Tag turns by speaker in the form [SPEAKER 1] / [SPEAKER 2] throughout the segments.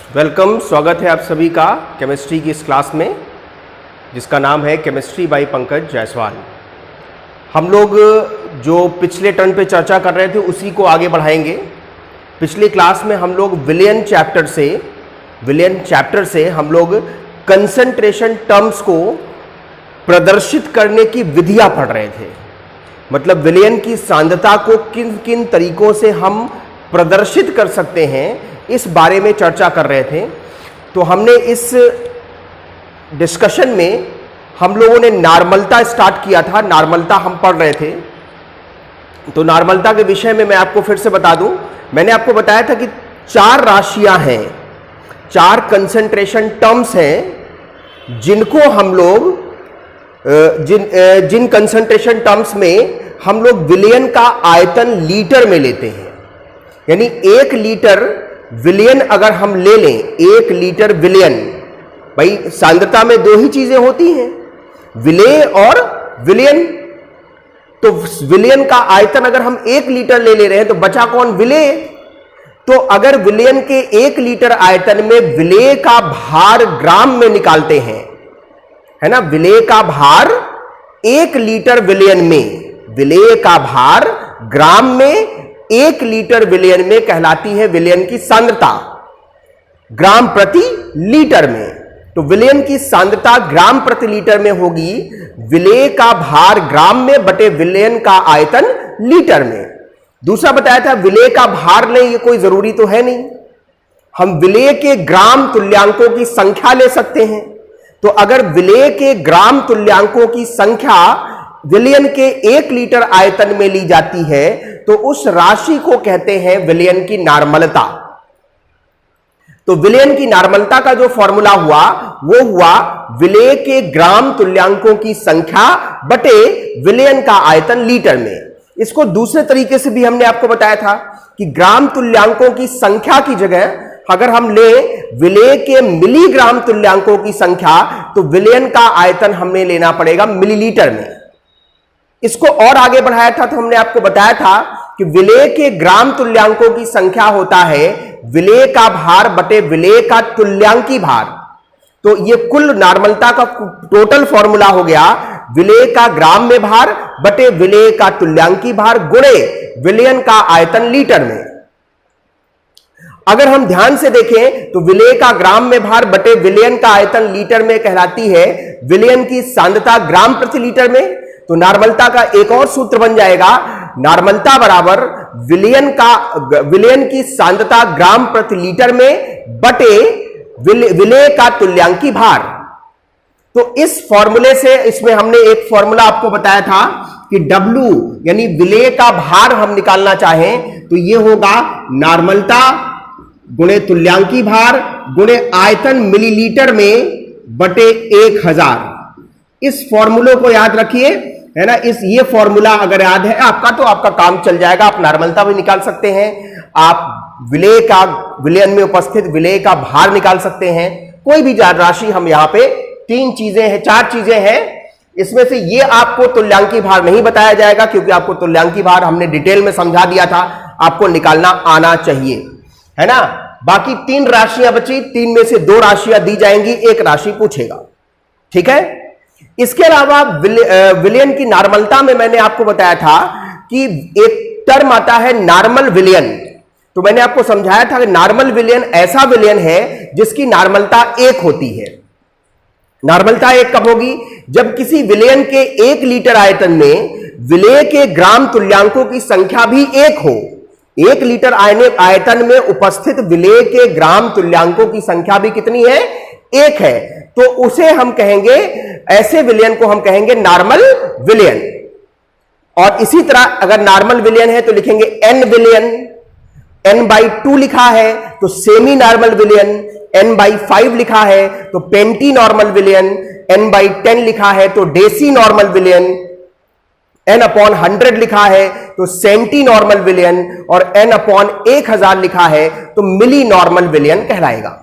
[SPEAKER 1] Welcome, स्वागत है आप सभी का केमिस्ट्री की इस क्लास में जिसका नाम है केमिस्ट्री बाय पंकज जायसवाल। हम लोग जो पिछले टर्न पे चर्चा कर रहे थे उसी को आगे बढ़ाएंगे। पिछली क्लास में हम लोग विलियन चैप्टर से हम लोग कंसंट्रेशन टर्म्स को प्रदर्शित करने की विधियां पढ़ रहे थे। मतलब विलियन की सांद्रता को किन किन तरीकों से हम प्रदर्शित कर सकते हैं इस बारे में चर्चा कर रहे थे। तो हमने इस डिस्कशन में हम लोगों ने नॉर्मलता स्टार्ट किया था। नॉर्मलता हम पढ़ रहे थे। तो नॉर्मलता के विषय में मैं आपको फिर से बता दूं, मैंने आपको बताया था कि 4 राशियां हैं, 4 कंसंट्रेशन टर्म्स हैं जिनको हम लोग जिन कंसंट्रेशन टर्म्स में हम लोग विलियन का आयतन लीटर में लेते हैं। यानी 1 लीटर विलियन अगर हम ले लें, 1 लीटर विलियन, भाई सांद्रता में 2 ही चीजें होती हैं, विलेय और विलियन। तो विलियन का आयतन अगर हम 1 लीटर ले रहे हैं तो बचा कौन? विलेय। तो अगर विलियन के 1 लीटर आयतन में विलेय का भार ग्राम में निकालते हैं, है ना, विलेय का भार 1 लीटर विलियन में, विलेय का भार ग्राम में 1 लीटर विलियन में कहलाती है विलियन की सांद्रता ग्राम प्रति लीटर में। तो विलियन की सांद्रता ग्राम प्रति लीटर में होगी विलेय का भार ग्राम में बटे विलियन का आयतन लीटर में। दूसरा बताया था विलेय का भार लें, ये कोई जरूरी तो है नहीं, हम विलेय के ग्राम तुल्यांकों की संख्या ले सकते हैं। तो अगर विलेय के ग्राम तुल्यांकों की संख्या विलियन के 1 लीटर आयतन में ली जाती है तो उस राशि को कहते हैं विलियन की नॉर्मलता। तो विलियन की नॉर्मलता का जो फॉर्मूला हुआ वो हुआ विलेय के ग्राम तुल्यांकों की संख्या बटे विलियन का आयतन लीटर में। इसको दूसरे तरीके से भी हमने आपको बताया था कि ग्राम तुल्यांकों की संख्या की जगह अगर हम ले विलेय के मिलीग्राम तुल्यांकों की संख्या तो विलियन का आयतन हमें लेना पड़ेगा मिलीलीटर में। इसको और आगे बढ़ाया था तो हमने आपको बताया था कि विलेय के ग्राम तुल्यांकों की संख्या होता है विलेय का भार बटे विलेय का तुल्यांकी भार। तो ये कुल नॉर्मलता का टोटल फॉर्मूला हो गया विलेय का ग्राम में भार बटे विलेय का तुल्यांकी भार गुणे विलियन का आयतन लीटर में। अगर हम ध्यान से देखें तो विलेय का ग्राम में भार बटे विलियन का आयतन लीटर में कहलाती है विलियन की सांद्रता ग्राम प्रति लीटर में। तो नॉर्मलता का एक और सूत्र बन जाएगा, नॉर्मलता बराबर विलियन की सांद्रता ग्राम प्रति लीटर में बटे विलेय का तुल्यांकी भार। तो इस फॉर्मूले से, इसमें हमने एक फॉर्मूला आपको बताया था कि W यानी विलेय का भार हम निकालना चाहें तो यह होगा नॉर्मलता गुणे तुल्यांकी भार गुणे आयतन मिलीलीटर में बटे 1000। इस फॉर्मूले को याद रखिए, है ना। ये फॉर्मूला अगर याद है आपका तो आपका काम चल जाएगा। आप नॉर्मलता भी निकाल सकते हैं, आप विलियन में उपस्थित विलेय का भार निकाल सकते हैं। कोई भी राशि हम यहां पे 4 चीजें हैं। इसमें से ये आपको तुल्यांकी भार नहीं बताया जाएगा क्योंकि आपको तुल्यांकी भार हमने डिटेल में समझा दिया था, आपको निकालना आना चाहिए, है ना। बाकी 3 राशियां बची, 3 में से 2 राशियां दी जाएंगी, 1 राशि पूछेगा, ठीक है। इसके अलावा विलियन की नॉर्मलता में मैंने आपको बताया था कि एक टर्म आता है नॉर्मल विलियन। तो मैंने आपको समझाया था कि नॉर्मल विलियन ऐसा विलियन है जिसकी नॉर्मलता 1 होती है। नॉर्मलता 1 कब होगी? जब किसी विलियन के 1 लीटर आयतन में विलेय के ग्राम तुल्यांकों की संख्या भी 1 हो। 1 लीटर आयतन में उपस्थित विलेय के ग्राम तुल्यांकों की संख्या भी कितनी है? 1 है। तो उसे हम कहेंगे, ऐसे विलियन को हम कहेंगे नॉर्मल विलियन। और इसी तरह अगर नॉर्मल विलियन है तो लिखेंगे n विलियन, n/2 लिखा है तो सेमी नॉर्मल विलियन, n/5 लिखा है तो पेंटी नॉर्मल विलियन, n/10 लिखा है तो डेसी नॉर्मल विलियन, n/100 लिखा है तो सेंटी नॉर्मल विलियन और n/1000 लिखा है तो मिली नॉर्मल विलियन कहलाएगा।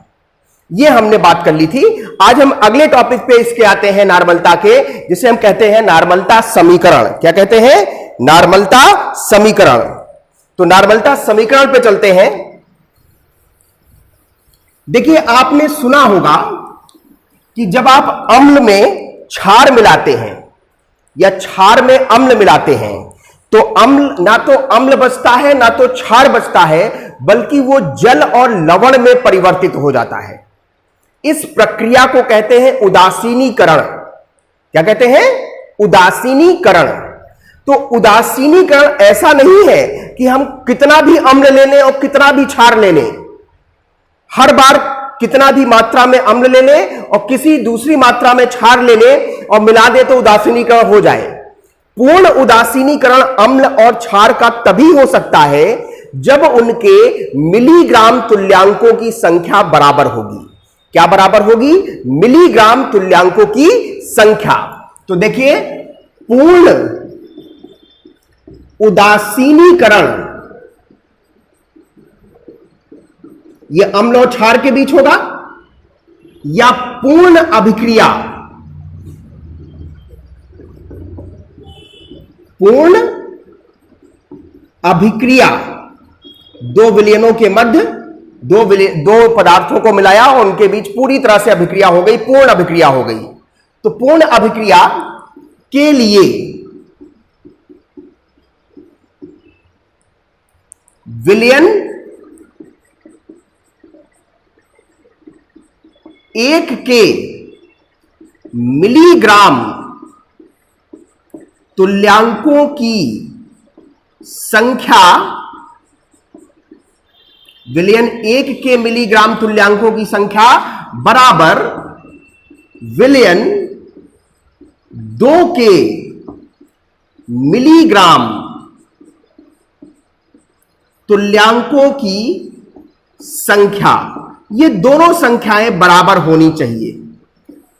[SPEAKER 1] ये हमने बात कर ली थी। आज हम अगले टॉपिक पे इसके आते हैं नॉर्मलता के, जिसे हम कहते हैं नॉर्मलता समीकरण। क्या कहते हैं? नॉर्मलता समीकरण। तो नॉर्मलता समीकरण पे चलते हैं। देखिए, आपने सुना होगा कि जब आप अम्ल में क्षार मिलाते हैं या क्षार में अम्ल मिलाते हैं तो अम्ल ना तो अम्ल बचता है ना तो क्षार बचता है, बल्कि वो जल और लवण में परिवर्तित हो जाता है। इस प्रक्रिया को कहते हैं उदासीनीकरण। क्या कहते हैं? उदासीनीकरण। तो उदासीनीकरण ऐसा नहीं है कि हम कितना भी अम्ल ले लें और कितना भी क्षार ले लें, हर बार कितना भी मात्रा में अम्ल ले लें और किसी दूसरी मात्रा में क्षार ले लें और मिला दे तो उदासीनीकरण हो जाए। पूर्ण उदासीनीकरण अम्ल और क्षार का तभी हो सकता है जब उनके मिलीग्राम तुल्यांकों की संख्या बराबर होगी। क्या बराबर होगी? मिलीग्राम तुल्यांकों की संख्या। तो देखिए, पूर्ण उदासीनीकरण यह अम्ल और क्षार के बीच होगा, या पूर्ण अभिक्रिया, पूर्ण अभिक्रिया दो विलयनों के मध्य दो पदार्थों को मिलाया और उनके बीच पूरी तरह से अभिक्रिया हो गई, पूर्ण अभिक्रिया हो गई। तो पूर्ण अभिक्रिया के लिए विलयन एक के मिलीग्राम तुल्यांकों की संख्या, विलयन एक के मिलीग्राम तुल्यांकों की संख्या बराबर विलयन दो के मिलीग्राम तुल्यांकों की संख्या। ये दोनों संख्याएं बराबर होनी चाहिए,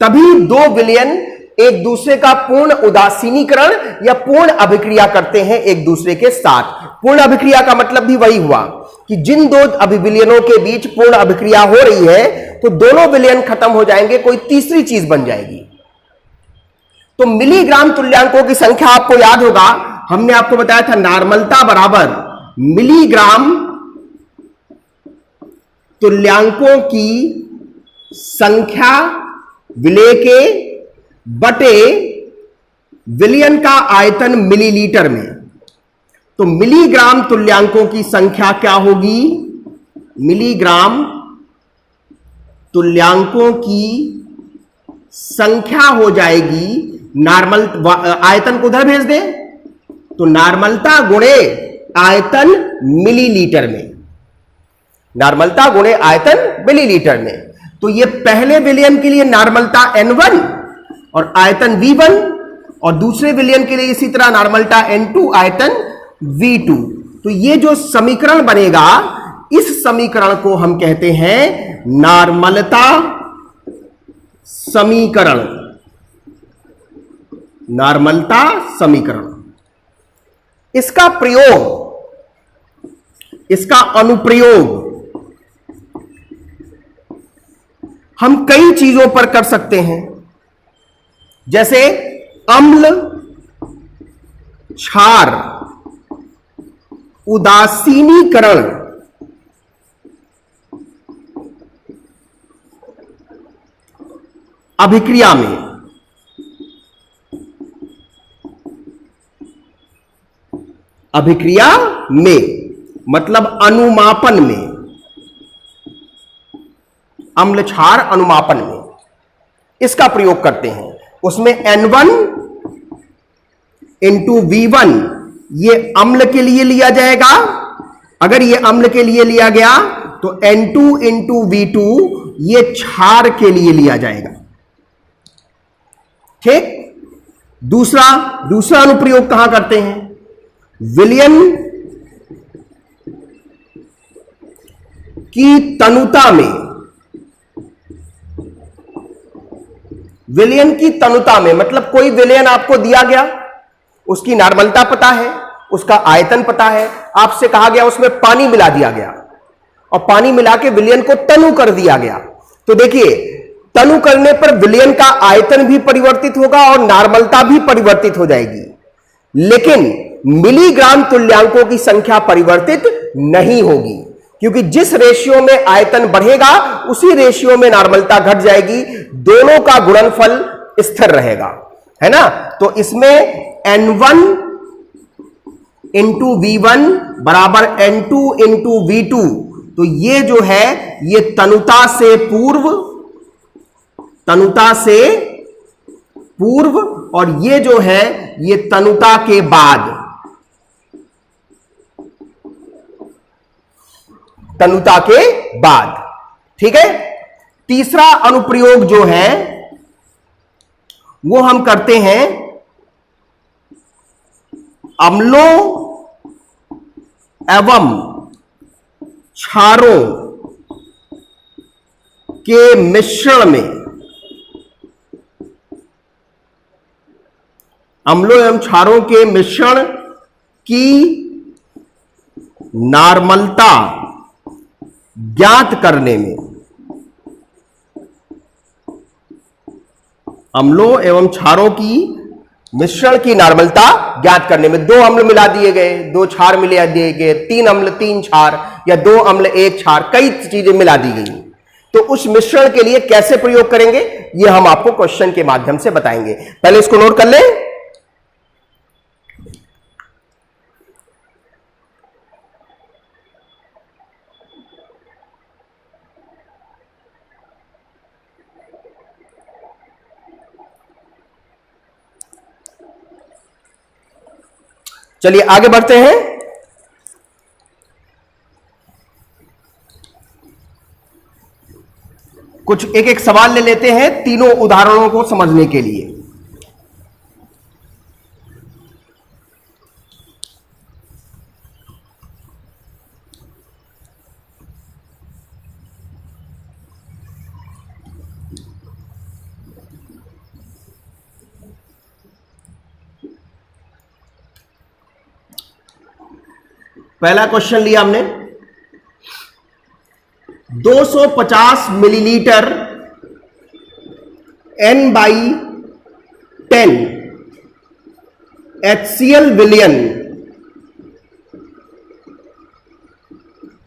[SPEAKER 1] तभी दो विलयन एक दूसरे का पूर्ण उदासीनीकरण या पूर्ण अभिक्रिया करते हैं एक दूसरे के साथ। पूर्ण अभिक्रिया का मतलब भी वही हुआ कि जिन दो अभिविलयनों के बीच पूर्ण अभिक्रिया हो रही है तो दोनों विलयन खत्म हो जाएंगे, कोई तीसरी चीज बन जाएगी। तो मिलीग्राम तुल्यांकों की संख्या आपको याद होगा, हमने आपको बताया था नार्मलता बराबर मिलीग्राम तुल्यांकों की संख्या विलय के बटे विलयन का आयतन मिलीलीटर में। तो मिलीग्राम तुल्यांकों की संख्या क्या होगी? मिलीग्राम तुल्यांकों की संख्या हो जाएगी नॉर्मल, आयतन को उधर भेज दें तो नॉर्मलता गुणे आयतन मिलीलीटर में, नॉर्मलता गुणे आयतन मिलीलीटर में। तो ये पहले विलयन के लिए नॉर्मलता N1 और आयतन V1 और दूसरे विलयन के लिए इसी तरह नॉर्मलता N2 आयतन V2। तो ये जो समीकरण बनेगा, इस समीकरण को हम कहते हैं नॉर्मलता समीकरण, नॉर्मलता समीकरण। इसका प्रयोग, इसका अनुप्रयोग हम कई चीजों पर कर सकते हैं, जैसे अम्ल क्षार उदासीनीकरण अभिक्रिया में, अभिक्रिया में मतलब अनुमापन में, अम्ल क्षार अनुमापन में इसका प्रयोग करते हैं। उसमें N1 इंटू V1 ये अम्ल के लिए लिया जाएगा, अगर ये अम्ल के लिए लिया गया तो N2 इंटू V2 ये क्षार के लिए लिया जाएगा। ठीक। दूसरा अनुप्रयोग कहां करते हैं? विलयन की तनुता में, विलयन की तनुता में मतलब कोई विलयन आपको दिया गया, उसकी नॉर्मलता पता है, उसका आयतन पता है, आपसे कहा गया उसमें पानी मिला दिया गया और पानी मिला के विलयन को तनु कर दिया गया। तो देखिए, तनु करने पर विलयन का आयतन भी परिवर्तित होगा और नॉर्मलता भी परिवर्तित हो जाएगी, लेकिन मिलीग्राम तुल्यांकों की संख्या परिवर्तित नहीं होगी, क्योंकि जिस रेशियो में आयतन बढ़ेगा उसी रेशियो में नॉर्मलता घट जाएगी, दोनों का गुणनफल स्थिर रहेगा, है ना। तो इसमें N1 इंटू V1 बराबर N2 इंटू V2, तो ये जो है ये तनुता से पूर्व और ये जो है ये तनुता के बाद, ठीक है। तीसरा अनुप्रयोग जो है वो हम करते हैं अम्लों एवं क्षारों के मिश्रण में, अम्लों एवं क्षारों के मिश्रण की नॉर्मलता ज्ञात करने में, अम्लों एवं क्षारों की मिश्रण की नॉर्मलता ज्ञात करने में, 2 अम्ल मिला दिए गए, 2 क्षार मिला दिए गए, 3 अम्ल 3 क्षार या 2 अम्ल 1 क्षार, कई चीजें मिला दी गई, तो उस मिश्रण के लिए कैसे प्रयोग करेंगे ये हम आपको क्वेश्चन के माध्यम से बताएंगे। पहले इसको नोट कर लें। चलिए आगे बढ़ते हैं। कुछ एक एक सवाल ले लेते हैं तीनों उदाहरणों को समझने के लिए। पहला क्वेश्चन लिया हमने, 250 मिलीलीटर N/10 HCl विलयन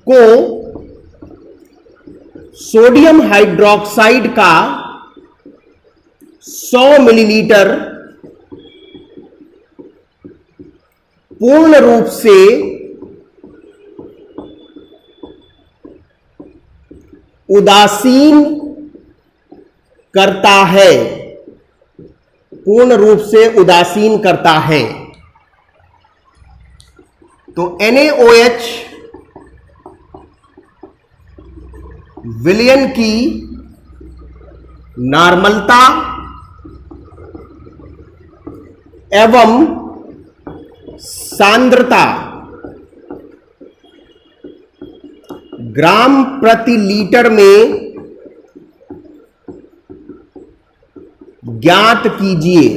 [SPEAKER 1] को सोडियम हाइड्रोक्साइड का 100 मिलीलीटर पूर्ण रूप से उदासीन करता है, पूर्ण रूप से उदासीन करता है। तो NaOH विलयन की नॉर्मलता एवं सांद्रता ग्राम प्रति लीटर में ज्ञात कीजिए,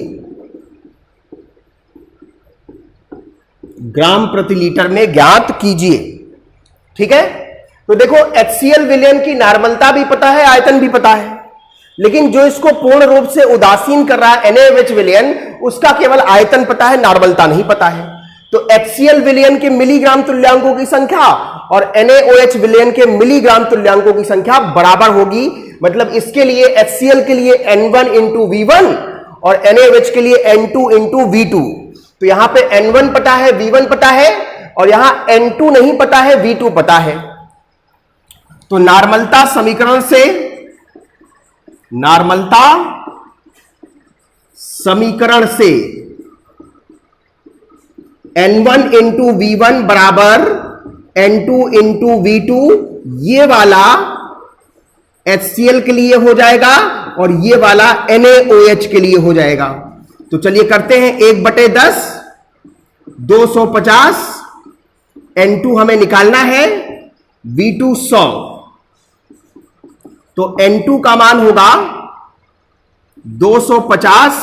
[SPEAKER 1] ग्राम प्रति लीटर में ज्ञात कीजिए। ठीक है, तो देखो HCl विलयन की नॉर्मलता भी पता है, आयतन भी पता है, लेकिन जो इसको पूर्ण रूप से उदासीन कर रहा है NaOH विलयन, उसका केवल आयतन पता है, नॉर्मलता नहीं पता है। तो HCl विलयन के मिलीग्राम तुल्यांकों की संख्या और NaOH विलयन के मिलीग्राम तुल्यांकों की संख्या बराबर होगी। मतलब इसके लिए HCl के लिए N1 इंटू V1 और NaOH के लिए N2 इंटू V2। तो यहां पे N1 पता है, V1 पता है और यहां N2 नहीं पता है, V2 पता है। तो नॉर्मलता समीकरण से N1 इंटू V1 बराबर N2 इंटू V2, ये वाला HCl के लिए हो जाएगा और ये वाला NaOH के लिए हो जाएगा। तो चलिए करते हैं 1/10, 250, N2 हमें निकालना है, V2 100। तो N2 का मान होगा 250/10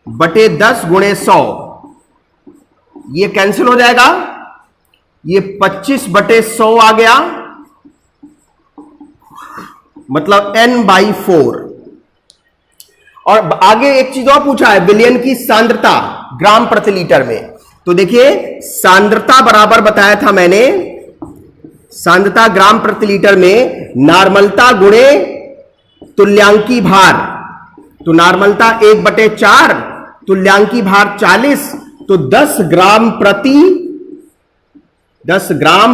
[SPEAKER 1] × 100, ये कैंसिल हो जाएगा, ये 25/100 आ गया, मतलब N/4। और आगे एक चीज और पूछा है, विलयन की सांद्रता ग्राम प्रति लीटर में। तो देखिए सांद्रता बराबर बताया था मैंने, सांद्रता ग्राम प्रति लीटर में नार्मलता गुणे तुल्यांकी भार, तो नार्मलता 1/4, तुल्यांकी भार 40, तो 10 ग्राम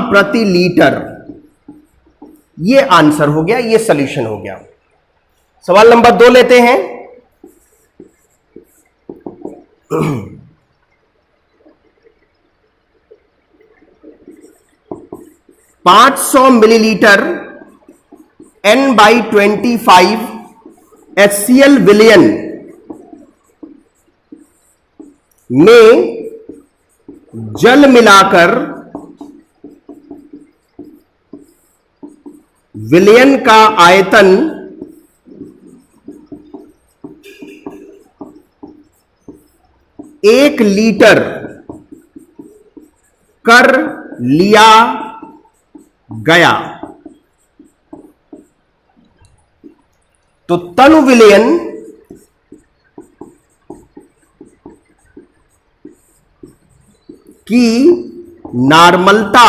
[SPEAKER 1] प्रति लीटर। ये आंसर हो गया, ये सॉल्यूशन हो गया। सवाल नंबर 2 लेते हैं। 500 मिलीलीटर N/25 HCl विलयन में जल मिलाकर विलयन का आयतन 1 लीटर कर लिया गया, तो तनु विलयन की नार्मलता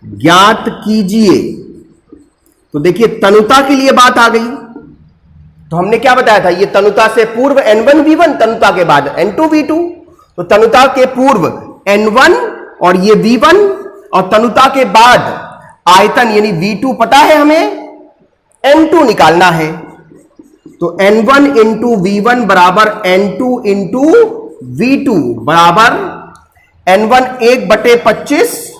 [SPEAKER 1] ज्ञात कीजिए। तो देखिए तनुता के लिए बात आ गई, तो हमने क्या बताया था, ये तनुता से पूर्व N1V1, तनुता के बाद N2V2। तो तनुता के पूर्व N1 और ये V1, और तनुता के बाद आयतन यानी V2 पता है हमें, N2 निकालना है। तो N1 इंटू V1 बराबर N2 इंटू V2 बराबर N1 1/25,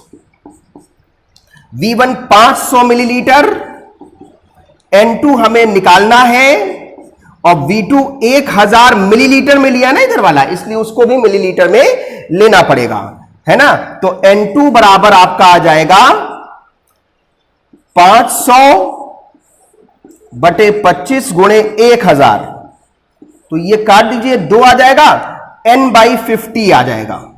[SPEAKER 1] V1 500 मिलीलीटर, N2 हमें निकालना है, और V2 1000 मिलीलीटर में लिया ना इधर वाला, इसलिए उसको भी मिलीलीटर में लेना पड़ेगा, है ना। तो N2 बराबर आपका आ जाएगा 500/25 गुणे 1000, तो ये काट दीजिए, 2 आ जाएगा, N/50 आ जाएगा।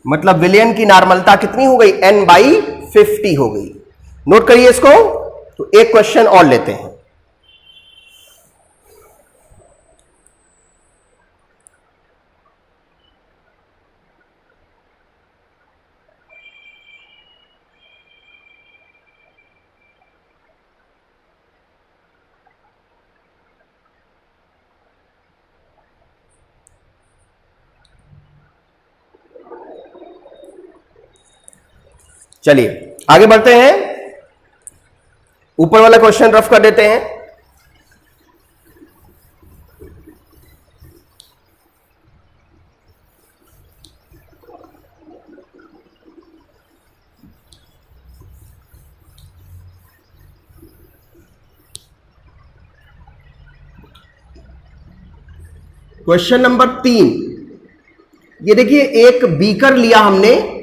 [SPEAKER 1] मतलब विलयन की नार्मलता कितनी हो गई, N/50 हो गई। नोट करिए इसको। तो एक क्वेश्चन और लेते हैं। चलिए आगे बढ़ते हैं, ऊपर वाला क्वेश्चन रफ कर देते हैं। क्वेश्चन नंबर 3, ये देखिए एक बीकर लिया हमने,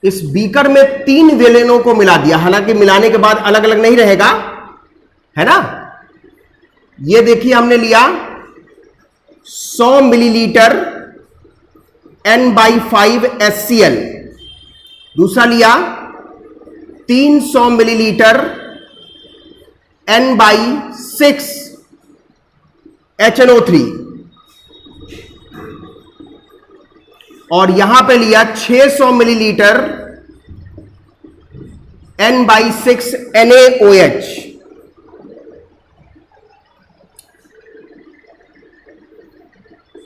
[SPEAKER 1] इस बीकर में 3 विलयनों को मिला दिया, हालांकि मिलाने के बाद अलग अलग नहीं रहेगा, है ना। ये देखिए हमने लिया 100 मिलीलीटर N/5 HCl, दूसरा लिया 300 मिलीलीटर N/6 HNO3, और यहां पे लिया 600 मिलीलीटर N/6 NaOH।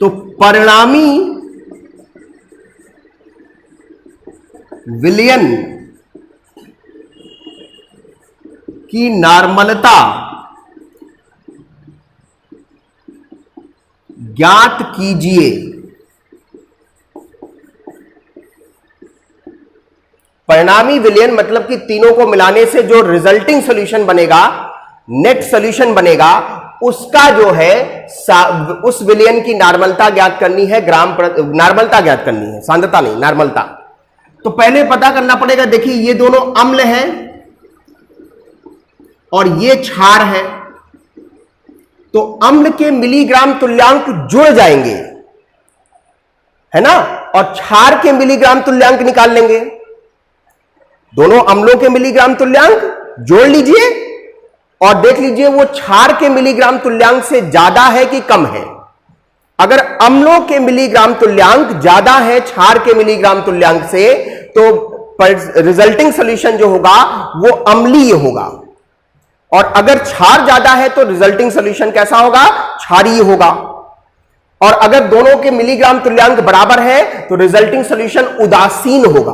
[SPEAKER 1] तो परिणामी विलयन की नार्मलता ज्ञात कीजिए। परिणामी विलयन मतलब कि तीनों को मिलाने से जो रिजल्टिंग सॉल्यूशन बनेगा, नेट सॉल्यूशन बनेगा, उसका जो है उस विलयन की नार्मलता ज्ञात करनी है, नार्मलता ज्ञात करनी है, सांद्रता नहीं, नार्मलता। तो पहले पता करना पड़ेगा, देखिए ये दोनों अम्ल हैं और ये क्षार है, तो अम्ल के मिलीग्राम तुल्यांक जुड़ जाएंगे, है ना, और क्षार के मिलीग्राम तुल्यांक निकाल लेंगे। दोनों अम्लों के मिलीग्राम तुल्यांक जोड़ लीजिए और देख लीजिए वो क्षार के मिलीग्राम तुल्यांक से ज्यादा है कि कम है। अगर अम्लों के मिलीग्राम तुल्यांक ज्यादा है क्षार के मिलीग्राम तुल्यांक से, तो रिजल्टिंग सॉल्यूशन जो होगा वो अम्लीय होगा, और अगर क्षार ज्यादा है तो रिजल्टिंग सॉल्यूशन कैसा होगा? क्षारीय होगा। और अगर दोनों के मिलीग्राम तुल्यांक बराबर है तो रिजल्टिंग सॉल्यूशन उदासीन होगा।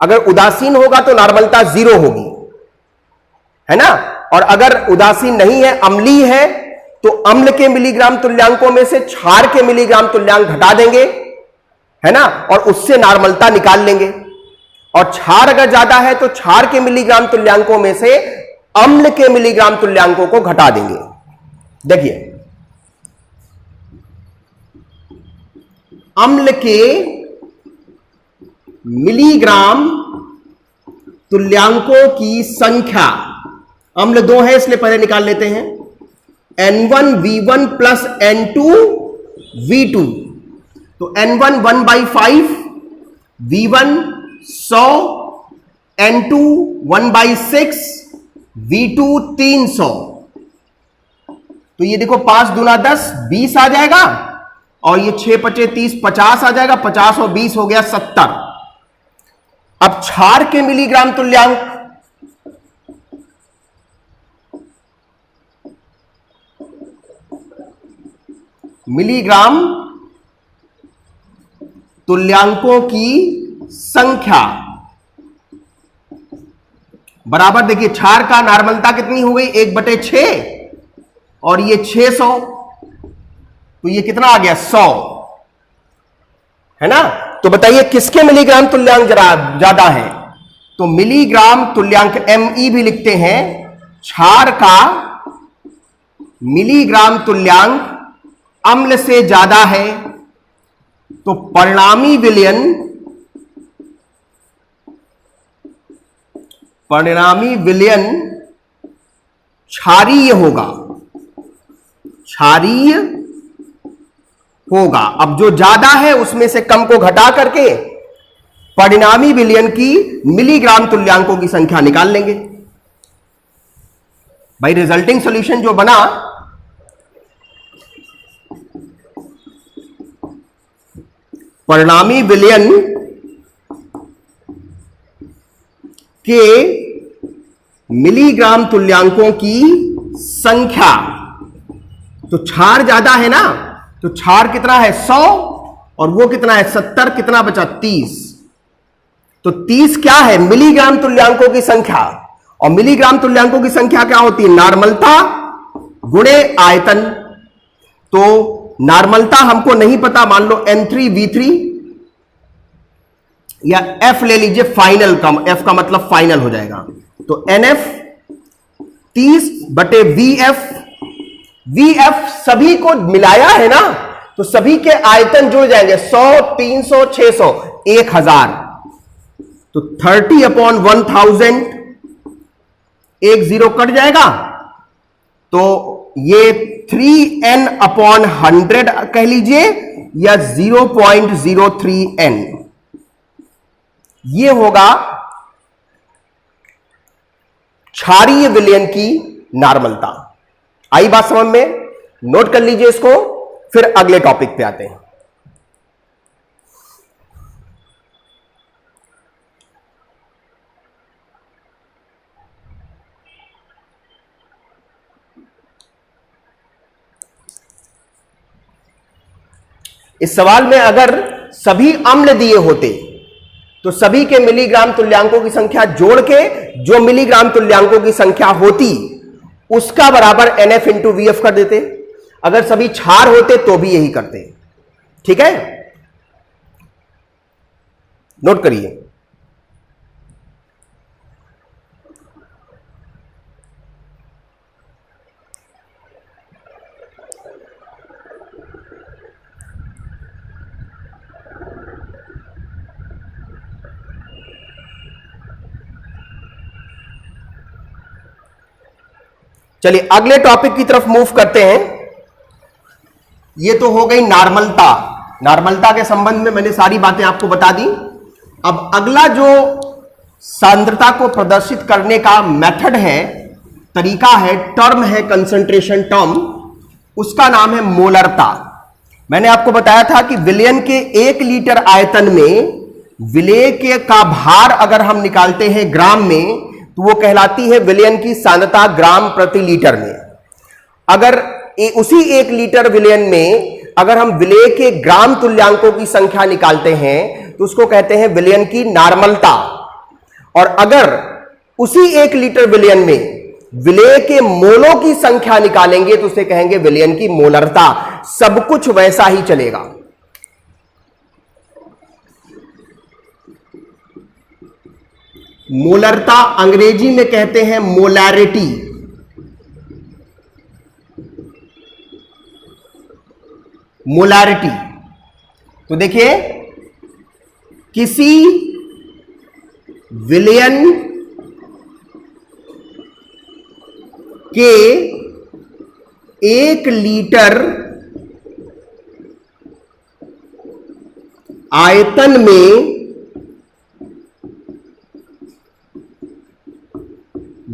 [SPEAKER 1] अगर उदासीन होगा तो नॉर्मलता 0 होगी, है ना। और अगर उदासीन नहीं है, अम्लीय है, तो अम्ल के मिलीग्राम तुल्यांकों में से क्षार के मिलीग्राम तुल्यांक घटा देंगे, है ना, और उससे नॉर्मलता निकाल लेंगे। और क्षार अगर ज्यादा है तो क्षार के मिलीग्राम तुल्यांकों में से अम्ल के मिलीग्राम तुल्यांकों को घटा देंगे। देखिए, अम्ल के मिलीग्राम तुल्यांकों की संख्या, अम्ल 2 है इसलिए पहले निकाल लेते हैं, N1V1 प्लस N2V2, तो N1 1/5, V1 100, N2 1/6, V2 300। तो ये देखो 5 दूना 10, 20 आ जाएगा, और ये 6 पचे 30, 50 आ जाएगा, 50 और 20 हो गया 70। अब क्षार के मिलीग्राम तुल्यांक, मिलीग्राम तुल्यांकों की संख्या बराबर, देखिए क्षार का नॉर्मलता कितनी हो गई? 1/6, और ये 600, तो ये कितना आ गया? 100, है ना। तो बताइए किसके मिलीग्राम तुल्यांक ज्यादा है? तो मिलीग्राम तुल्यांक ME भी लिखते हैं, क्षार का मिलीग्राम तुल्यांक अम्ल से ज्यादा है, तो परिणामी विलयन क्षारीय होगा, क्षारीय होगा। अब जो ज्यादा है उसमें से कम को घटा करके परिणामी विलयन की मिलीग्राम तुल्यांकों की संख्या निकाल लेंगे। भाई रिजल्टिंग सॉल्यूशन जो बना, परिणामी विलयन के मिलीग्राम तुल्यांकों की संख्या, तो क्षार ज्यादा है ना, तो क्षार कितना है? 100, और वो कितना है? 70, कितना बचा? 30। तो 30 क्या है? मिलीग्राम तुल्यांकों की संख्या, और मिलीग्राम तुल्यांकों की संख्या क्या होती है? नॉर्मलता गुणे आयतन। तो नॉर्मलता हमको नहीं पता, मान लो N3V3, या F ले लीजिए, फाइनल का, F का मतलब फाइनल हो जाएगा, तो NF 30/VF, VF सभी को मिलाया है ना, तो सभी के आयतन जुड़ जाएंगे, 100, 300, 600, 1000, तो 30/1000, एक 0 कट जाएगा, तो ये 3n/100 कह लीजिए, या 0.03n, ये होगा क्षारीय विलयन की नॉर्मलता। आई बात समझ में? नोट कर लीजिए इसको, फिर अगले टॉपिक पे आते हैं। इस सवाल में अगर सभी अम्ल दिए होते तो सभी के मिलीग्राम तुल्यांकों की संख्या जोड़ के जो मिलीग्राम तुल्यांकों की संख्या होती उसका बराबर NF इंटू VF कर देते। अगर सभी क्षार होते तो भी यही करते। ठीक है, नोट करिए। चलिए अगले टॉपिक की तरफ मूव करते हैं। ये तो हो गई नॉर्मलता। नॉर्मलता के संबंध में मैंने सारी बातें आपको बता दी। अब अगला जो सांद्रता को प्रदर्शित करने का मेथड है, तरीका है, टर्म है, कंसंट्रेशन टर्म, उसका नाम है मोलरता। मैंने आपको बताया था कि विलयन के 1 लीटर आयतन में विलेय के का भार अगर हम निकालते हैं ग्राम में, तो वो कहलाती है विलयन की सांद्रता ग्राम प्रति लीटर में। अगर उसी 1 लीटर विलयन में अगर हम विलेय के ग्राम तुल्यांकों की संख्या निकालते हैं तो उसको कहते हैं विलयन की नार्मलता। और अगर उसी 1 लीटर विलयन में विलेय के मोलों की संख्या निकालेंगे तो उसे कहेंगे विलयन की मोलरता। सब कुछ वैसा ही चलेगा। मोलरता अंग्रेजी में कहते हैं मोलैरिटी। मोलैरिटी तो देखिए, किसी विलयन के 1 लीटर आयतन में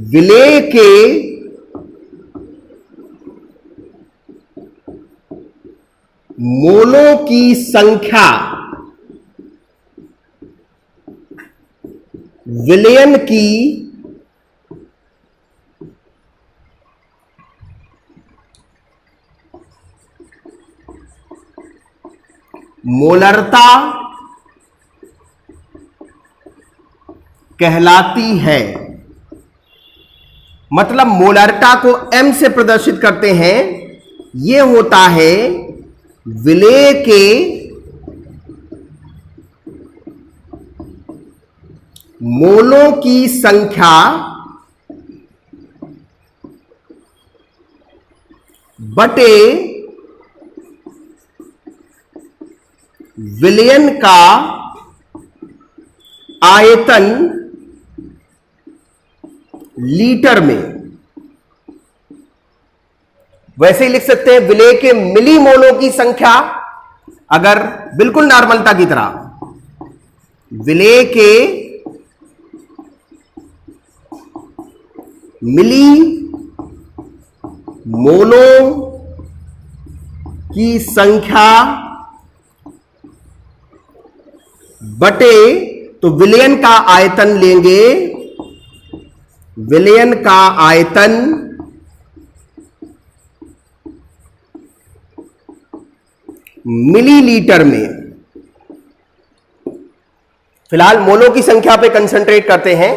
[SPEAKER 1] विलेय के मोलों की संख्या विलयन की मोलरता कहलाती है। मतलब मोलरता को m से प्रदर्शित करते हैं। यह होता है विलेय के मोलों की संख्या बटे विलयन का आयतन लीटर में। वैसे ही लिख सकते हैं विलेय के मिली मोलों की संख्या, अगर बिल्कुल नॉर्मलता की तरह विलेय के मिली मोलों की संख्या बटे, तो विलयन का आयतन लेंगे। विलयन का आयतन मिलीलीटर में। फिलहाल मोलों की संख्या पे कंसंट्रेट करते हैं।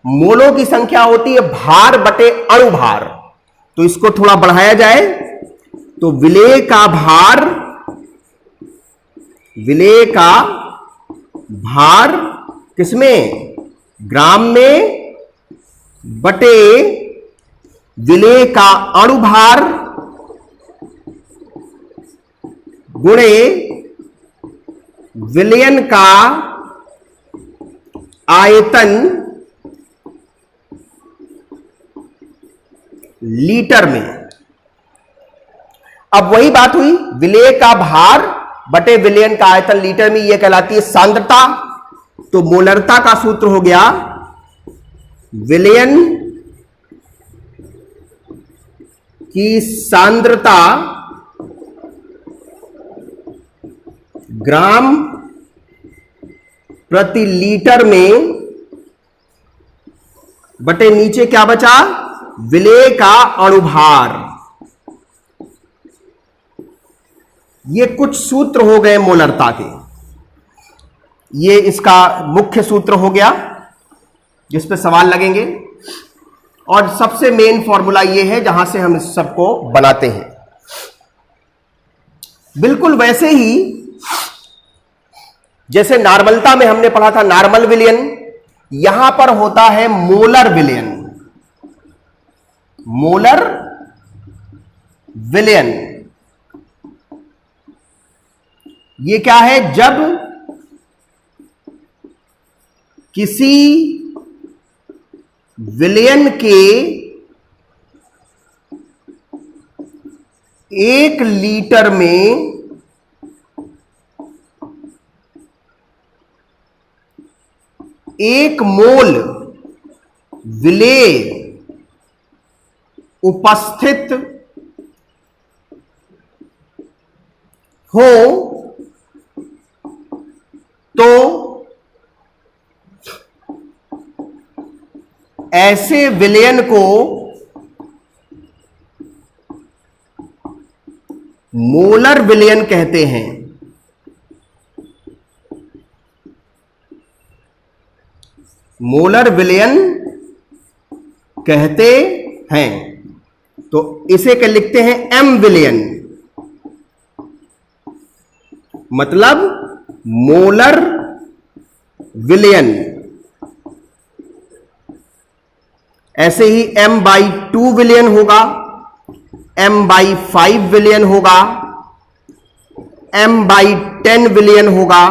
[SPEAKER 1] मोलों की संख्या होती है भार बटे अणु भार। तो इसको थोड़ा बढ़ाया जाए तो विलेय का भार, विलेय का भार किसमें? ग्राम में, बटे विलेय का अणु भार गुणे विलयन का आयतन लीटर में। अब वही बात हुई, विलेय का भार बटे विलयन का आयतन लीटर में, यह कहलाती है सांद्रता। तो मोलरता का सूत्र हो गया विलयन की सांद्रता ग्राम प्रति लीटर में बटे नीचे क्या बचा? विलेय का अणुभार। ये कुछ सूत्र हो गए मोलरता के। ये इसका मुख्य सूत्र हो गया जिस पे सवाल लगेंगे, और सबसे मेन फॉर्मूला ये है जहां से हम इस सबको बनाते हैं। बिल्कुल वैसे ही जैसे नॉर्मलता में हमने पढ़ा था नॉर्मल विलयन, यहां पर होता है मोलर विलयन। मोलर विलयन ये क्या है? जब किसी विलयन के 1 लीटर में एक मोल विलेय उपस्थित हो तो ऐसे विलयन को मोलर विलयन कहते हैं। मोलर विलयन कहते हैं। तो इसे क्या लिखते हैं? एम विलयन, मतलब मोलर विलयन। ऐसे ही m/2 विलयन होगा, m/5 विलयन होगा, m/10 विलयन होगा,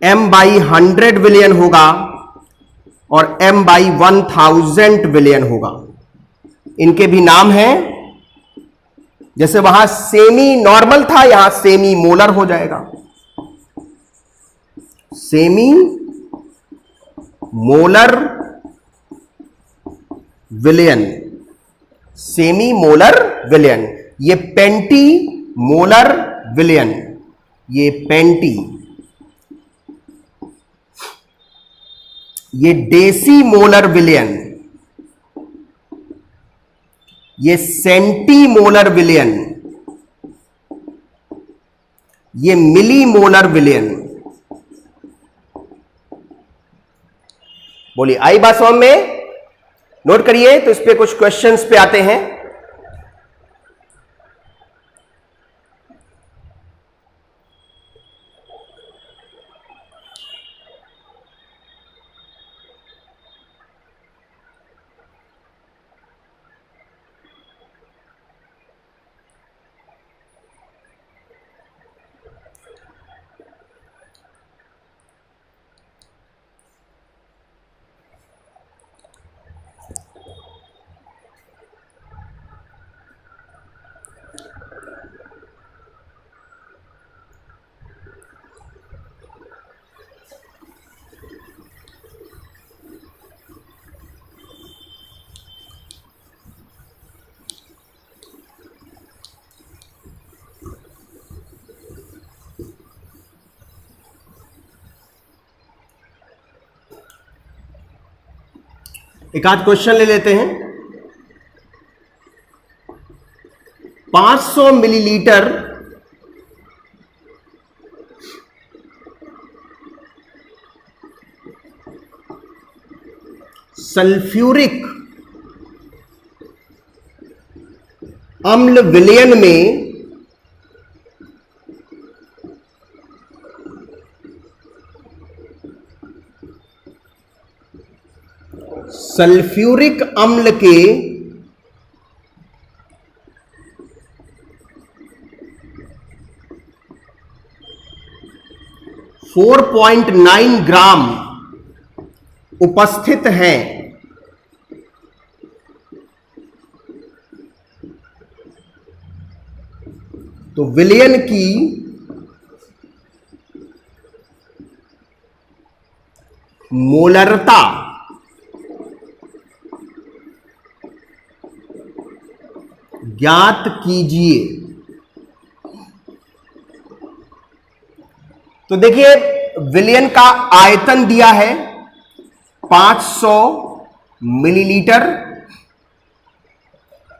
[SPEAKER 1] m/100 विलयन होगा और m/1000 विलयन होगा। इनके भी नाम हैं। जैसे वहां सेमी नॉर्मल था, यहां सेमी मोलर हो जाएगा। सेमी मोलर विलयन, सेमी मोलर विलयन। ये पेंटी मोलर विलयन, ये पेंटी। ये डेसी मोलर विलयन, ये सेंटी मोलर विलयन, ये मिली मोलर विलयन। बोलिए, आई बात समझ में? नोट करिए। तो इस पे कुछ क्वेश्चंस पे आते हैं। एक आध क्वेश्चन ले लेते हैं। 500 मिलीलीटर सल्फ्यूरिक अम्ल विलयन में सल्फ्यूरिक अम्ल के 4.9 ग्राम उपस्थित हैं, तो विलयन की मोलरता ज्ञात कीजिए। तो देखिए, विलयन का आयतन दिया है 500 मिलीलीटर,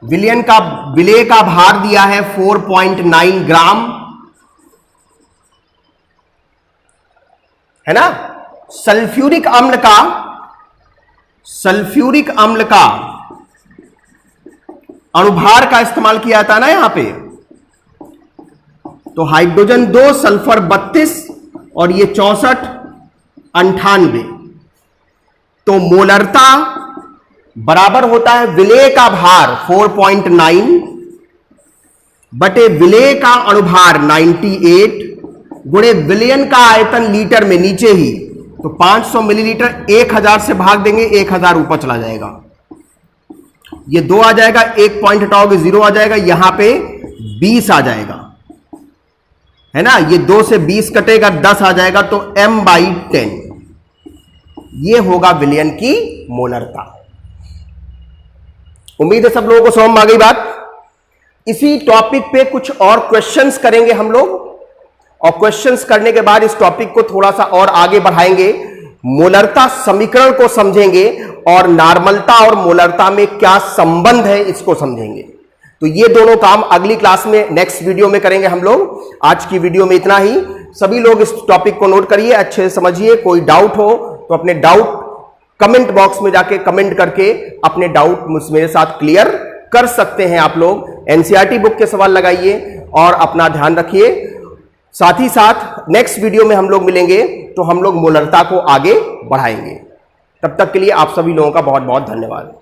[SPEAKER 1] विलयन का विलेय का भार दिया है 4.9 ग्राम, है ना। सल्फ्यूरिक अम्ल का अणुभार का इस्तेमाल किया जाता है ना यहां पे। तो हाइड्रोजन 2, सल्फर 32 और ये 64, 98। तो मोलरता बराबर होता है विलेय का भार 4.9 बटे विलेय का अणुभार 98 गुणे विलयन का आयतन लीटर में, नीचे ही। तो 500 मिलीलीटर 1000 से भाग देंगे, 1000 ऊपर चला जाएगा, ये 2 आ जाएगा, 1 पॉइंट हटाओगे 0 आ जाएगा, यहां पे 20 आ जाएगा, है ना। ये 2 से 20 कटेगा, 10 आ जाएगा, तो m/10 ये होगा विलयन की मोलरता। उम्मीद है सब लोगों को समझ में आ गई बात। इसी टॉपिक पे कुछ और क्वेश्चंस करेंगे हम लोग, और क्वेश्चंस करने के बाद इस टॉपिक को थोड़ा सा और आगे बढ़ाएंगे, मोलरता समीकरण को समझेंगे और नॉर्मलता और मोलरता में क्या संबंध है इसको समझेंगे। तो ये दोनों काम अगली क्लास में, नेक्स्ट वीडियो में करेंगे हम लोग। आज की वीडियो में इतना ही। सभी लोग इस टॉपिक को नोट करिए, अच्छे से समझिए। कोई डाउट हो तो अपने डाउट कमेंट बॉक्स में जाके कमेंट करके अपने डाउट मेरे साथ क्लियर कर सकते हैं आप लोग। एनसीईआरटी बुक के सवाल लगाइए और अपना ध्यान रखिए। साथ ही साथ नेक्स्ट वीडियो में हम लोग मिलेंगे तो हम लोग मोलरता को आगे बढ़ाएंगे। तब तक के लिए आप सभी लोगों का बहुत बहुत धन्यवाद।